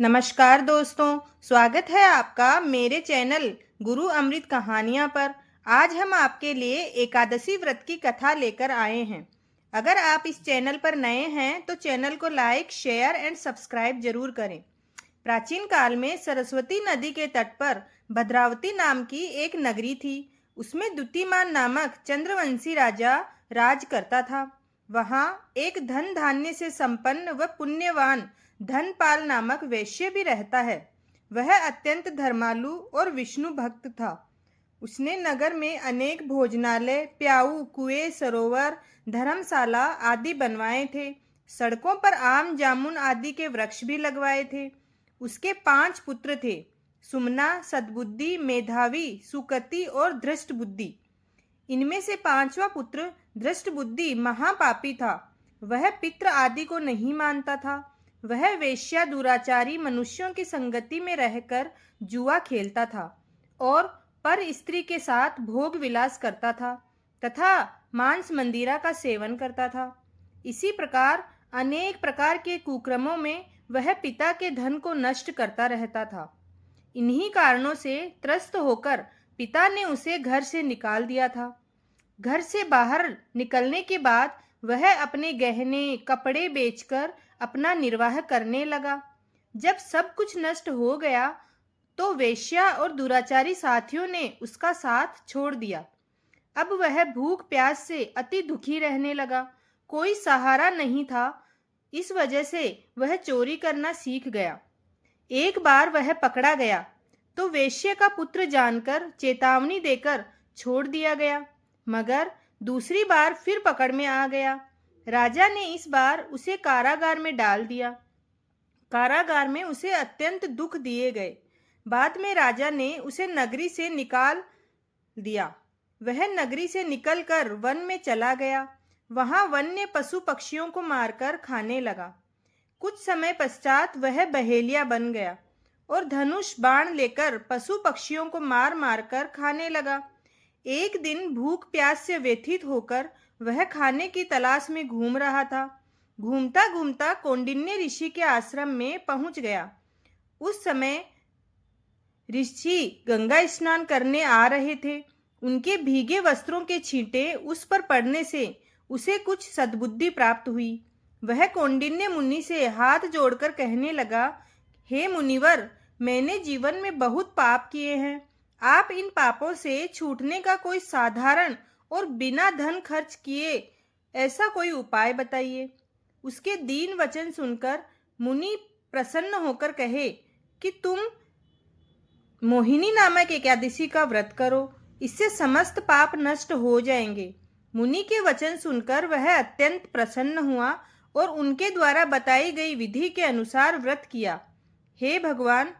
नमस्कार दोस्तों, स्वागत है आपका मेरे चैनल गुरु अमृत कहानियाँ पर। आज हम आपके लिए एकादशी व्रत की कथा लेकर आए हैं। अगर आप इस चैनल पर नए हैं तो चैनल को लाइक, शेयर एंड सब्सक्राइब जरूर करें। प्राचीन काल में सरस्वती नदी के तट पर भद्रावती नाम की एक नगरी थी। उसमें द्युतिमान नामक चंद्रवंशी राजा राज करता था। वहाँ एक धन धान्य से संपन्न व पुण्यवान धनपाल नामक वैश्य भी रहता है। वह अत्यंत धर्मालु और विष्णु भक्त था। उसने नगर में अनेक भोजनालय, प्याऊ, कुएं, सरोवर, धर्मशाला आदि बनवाए थे। सड़कों पर आम, जामुन आदि के वृक्ष भी लगवाए थे। उसके 5 पुत्र थे: सुमना, सद्बुद्धि, मेधावी, सुकति और धृष्ट बुद्धि। इनमें से 5वां पुत्र धृष्ट बुद्धि महापापी था। वह पितृ आदि को नहीं मानता था। वह वेश्या, दुराचारी मनुष्यों की संगति में रहकर जुआ खेलता था और पर स्त्री के साथ भोग विलास करता था तथा मांस मंदिरा का सेवन करता था। इसी प्रकार अनेक प्रकार के कुकर्मों में वह पिता के धन को नष्ट करता रहता था। इन्हीं कारणों से त्रस्त होकर पिता ने उसे घर से निकाल दिया था। घर से बाहर निकलने के बाद वह अपने गहने, कपड़े बेचकर अपना निर्वाह करने लगा। जब सब कुछ नष्ट हो गया तो वेश्या और दुराचारी साथियों ने उसका साथ छोड़ दिया। अब वह भूख प्यास से अति दुखी रहने लगा। कोई सहारा नहीं था। इस वजह से वह चोरी करना सीख गया। एक बार वह पकड़ा गया तो वेश्या का पुत्र जानकर चेतावनी देकर छोड़ दिया गया, मगर दूसरी बार फिर पकड़ में आ गया। राजा ने इस बार उसे कारागार में डाल दिया। कारागार में उसे अत्यंत दुख दिए गए। बाद में राजा ने उसे नगरी से निकाल दिया। वह नगरी से निकलकर वन में चला गया। वहां वन्य पशु पक्षियों को मारकर खाने लगा। कुछ समय पश्चात वह बहेलिया बन गया और धनुष बाण लेकर पशु पक्षियों को मार मार कर खाने लगा। एक दिन भूख प्यास से व्यथित होकर वह खाने की तलाश में घूम रहा था। घूमता घूमता कौंडिन्य ऋषि के आश्रम में पहुंच गया। उस समय ऋषि गंगा स्नान करने आ रहे थे। उनके भीगे वस्त्रों के छींटे उस पर पड़ने से उसे कुछ सद्बुद्धि प्राप्त हुई। वह कौंडिन्य मुनि से हाथ जोड़कर कहने लगा, हे मुनिवर, मैंने जीवन में बहुत पाप किए हैं। आप इन पापों से छूटने का कोई साधारण और बिना धन खर्च किए ऐसा कोई उपाय बताइए। उसके दीन वचन सुनकर मुनि प्रसन्न होकर कहे कि तुम मोहिनी नामक एकादशी का व्रत करो, इससे समस्त पाप नष्ट हो जाएंगे। मुनि के वचन सुनकर वह अत्यंत प्रसन्न हुआ और उनके द्वारा बताई गई विधि के अनुसार व्रत किया। हे भगवान,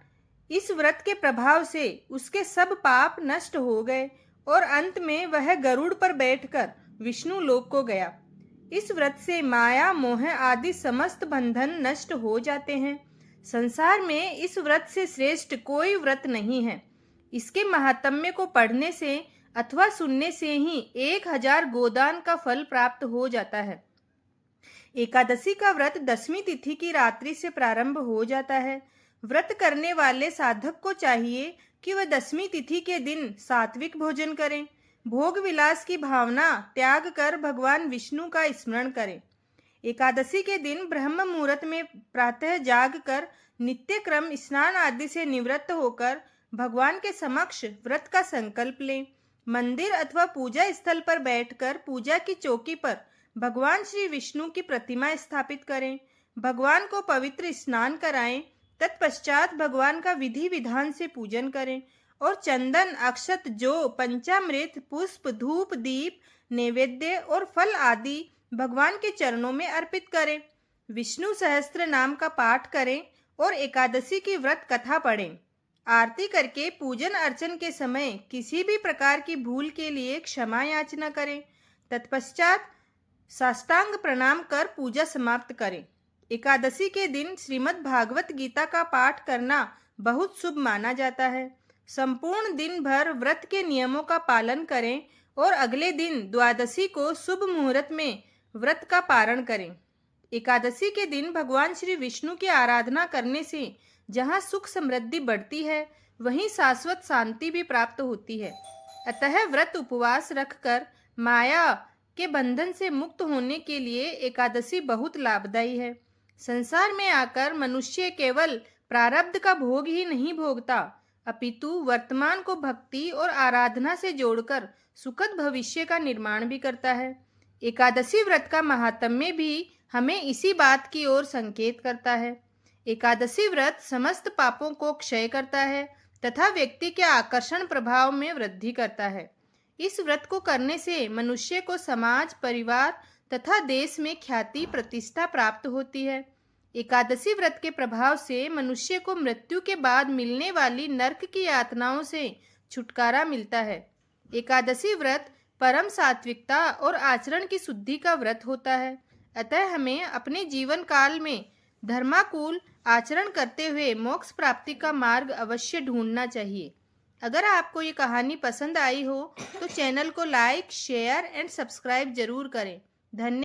इस व्रत के प्रभाव से उसके सब पाप नष्ट हो गए और अंत में वह गरुड़ पर बैठकर विष्णु लोक को गया। इस व्रत से माया, मोह आदि समस्त बंधन नष्ट हो जाते हैं। संसार में इस व्रत से श्रेष्ठ कोई व्रत नहीं है। इसके महात्म्य को पढ़ने से अथवा सुनने से ही 1000 गोदान का फल प्राप्त हो जाता है। एकादशी का व्रत 10वीं तिथि की रात्रि से प्रारंभ हो जाता है। व्रत करने वाले साधक को चाहिए कि वह 10वीं तिथि के दिन सात्विक भोजन करें। भोग विलास की भावना त्याग कर भगवान विष्णु का स्मरण करें। एकादशी के दिन ब्रह्म मुहूर्त में प्रातः जाग कर नित्य क्रम स्नान आदि से निवृत्त होकर भगवान के समक्ष व्रत का संकल्प लें। मंदिर अथवा पूजा स्थल पर बैठकर पूजा की चौकी पर भगवान श्री विष्णु की प्रतिमा स्थापित करें। भगवान को पवित्र स्नान कराएं। तत्पश्चात भगवान का विधि विधान से पूजन करें और चंदन, अक्षत, जौ, पंचामृत, पुष्प, धूप, दीप, नैवेद्य और फल आदि भगवान के चरणों में अर्पित करें। विष्णु सहस्त्र नाम का पाठ करें और एकादशी की व्रत कथा पढ़ें। आरती करके पूजन अर्चन के समय किसी भी प्रकार की भूल के लिए क्षमा याचना करें। तत्पश्चात साष्टांग प्रणाम कर पूजा समाप्त करें। एकादशी के दिन श्रीमद् भागवत गीता का पाठ करना बहुत शुभ माना जाता है। संपूर्ण दिन भर व्रत के नियमों का पालन करें और अगले दिन द्वादशी को शुभ मुहूर्त में व्रत का पारण करें। एकादशी के दिन भगवान श्री विष्णु की आराधना करने से जहाँ सुख समृद्धि बढ़ती है, वहीं शाश्वत शांति भी प्राप्त होती है। अतः व्रत उपवास रखकर माया के बंधन से मुक्त होने के लिए एकादशी बहुत लाभदायी है। संसार में आकर मनुष्य केवल प्रारब्ध का भोग ही नहीं भोगता, अपितु वर्तमान को भक्ति और आराधना से जोड़कर सुखद भविष्य का निर्माण भी करता है। एकादशी व्रत का महात्म्य भी हमें इसी बात की ओर संकेत करता है। एकादशी व्रत समस्त पापों को क्षय करता है तथा व्यक्ति के आकर्षण प्रभाव में वृद्धि करता है। इस व्रत को करने से मनुष्य को समाज, परिवार तथा देश में ख्याति, प्रतिष्ठा प्राप्त होती है। एकादशी व्रत के प्रभाव से मनुष्य को मृत्यु के बाद मिलने वाली नरक की यातनाओं से छुटकारा मिलता है। एकादशी व्रत परम सात्विकता और आचरण की शुद्धि का व्रत होता है। अतः हमें अपने जीवन काल में धर्माकुल आचरण करते हुए मोक्ष प्राप्ति का मार्ग अवश्य ढूंढना चाहिए। अगर आपको ये कहानी पसंद आई हो तो चैनल को लाइक, शेयर एंड सब्सक्राइब जरूर करें। धन्यवाद।